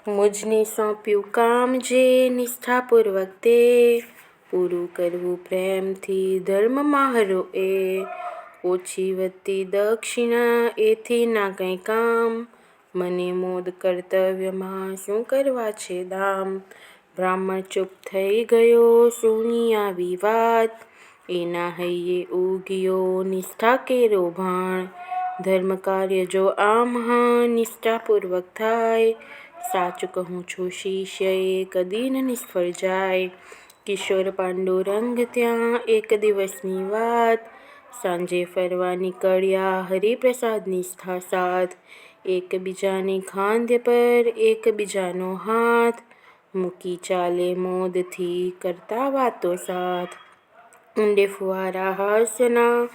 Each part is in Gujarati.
મુજને સોંપ્યું કામ જે નિષ્ઠાપૂર્વક તે પૂરું કરવું પ્રેમથી ધર્મમાં હરો એ ઓછી વધતી દક્ષિણા એથી ના કંઈ કામ મને મોદ કર્તવ્યમાં શું કરવા છે દામ બ્રાહ્મણ ચૂપ થઈ ગયો સુની આવી વાત એના હૈયે ઉગ્યો નિષ્ઠા કેરો ભાણ ધર્મ કાર્ય જો આ મહાન નિષ્ઠાપૂર્વક થાય સાચું કહું છું શિષ્ય એ કદી ન નિષ્ફળ જાય કિશોર પાંડુરંગ ત્યાં એક દિવસની વાત સાંજે ફરવા નીકળ્યા હરિપ્રસાદ નિષ્ઠા સાથ એકબીજાની ખાંદ્ય પર એકબીજાનો હાથ મૂકી ચાલે મોદથી કરતા વાતો સાથ ઊંડે ફુવારા હાસ્યના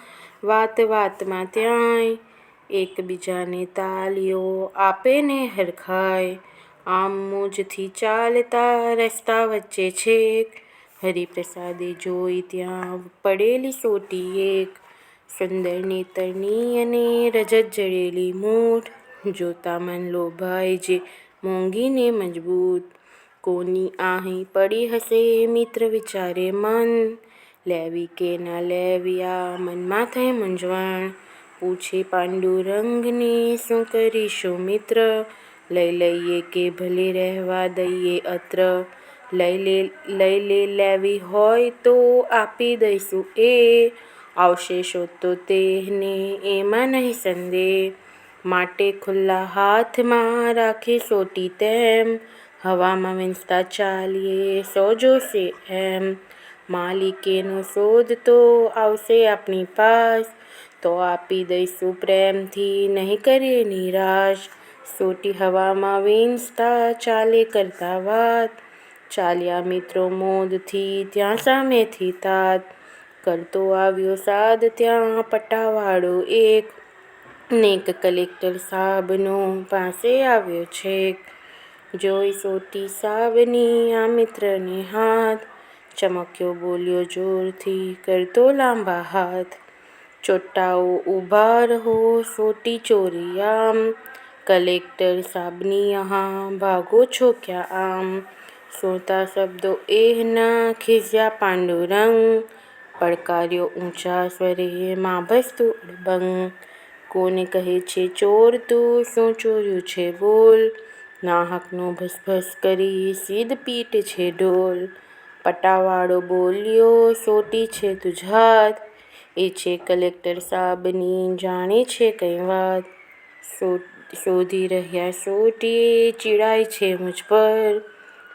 વાત વાતમાં ત્યાંય એકબીજાને તાલીઓ આપે ને હરખાય આમ મોજથી ચાલતા રસ્તા વચ્ચે છેક હરિપ્રસાદે જોઈ ત્યાં પડેલી સોટી એક સુંદર નેતરની અને રજત જડેલી મૂઠ જોતા મન લોભાય જે મોંઘી ને મજબૂત કોની આહી પડી હશે મિત્ર વિચારે મન લેવી કે ના લેવી આ મનમાં થઈ મૂંઝવણ પૂછે પાંડુરંગને શું કરીશું મિત્ર લઈ લઈએ કે ભલે રહેવા દઈએ અત્ર લઈ લેવી હોય તો આપી દઈશું એ આવશે શોધતો તેને એમાં નહીં સંદેહ માટે ખુલ્લા હાથમાં રાખી સોટી તેમ હવામાં વીંચતા ચાલીએ સૌ જોશે એમ માલિકેનો શોધતો આવશે આપણી પાસ તો આપી દઈશું પ્રેમથી નહીં કરીએ નિરાશ સોટી હવામાં વીંચતા ચાલે કરતા વાત ચાલ્યા મિત્રો મોદથી ત્યાં સામેથી તાત કરતો આવ્યો સાદ ત્યાં પટાવાળો એક નેક કલેક્ટર સાબનો પાસે આવ્યો છેક જોઈ સોટી સાબની આ મિત્રને હાથ ચમક્યો બોલ્યો જોરથી કરતો લાંબા હાથ ચોટાઓ ઊભા રહો સોટી ચોરી આમ કલેક્ટર સાબની યહાં ભાગો છો ક્યાં આમ સોતા શબ્દો એહના ખીસ્યા પાંડુરંગ પડકાર્યો ઊંચા સ્વરે માં ભસતું અડબંગ કોને કહે છે ચોર તું શું ચોર્યું છે બોલ નાહકનો ભસભસ કરી સીધ પીટ છે ઢોલ પટાવાળો બોલ્યો સોટી છે તુજાત એ છે કલેક્ટર સાબની જાણે છે કઈ વાત શોધી રહ્યા સોટીએ ચીડાય છે મુझ પર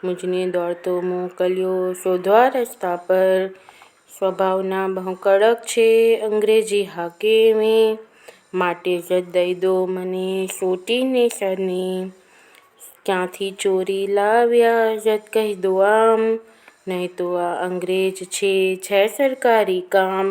મુझને દોડતો મોકલ્યો શોધવા રસ્તા પર સ્વભાવના બહુ કડક છે અંગ્રેજી હાકેમે માટે જજ દઈ દો મને સોટીને સરને ક્યાંથી ચોરી લાવ્યા જજ કહી દો આમ નહીં તો આ અંગ્રેજ છે સરકારી કામ।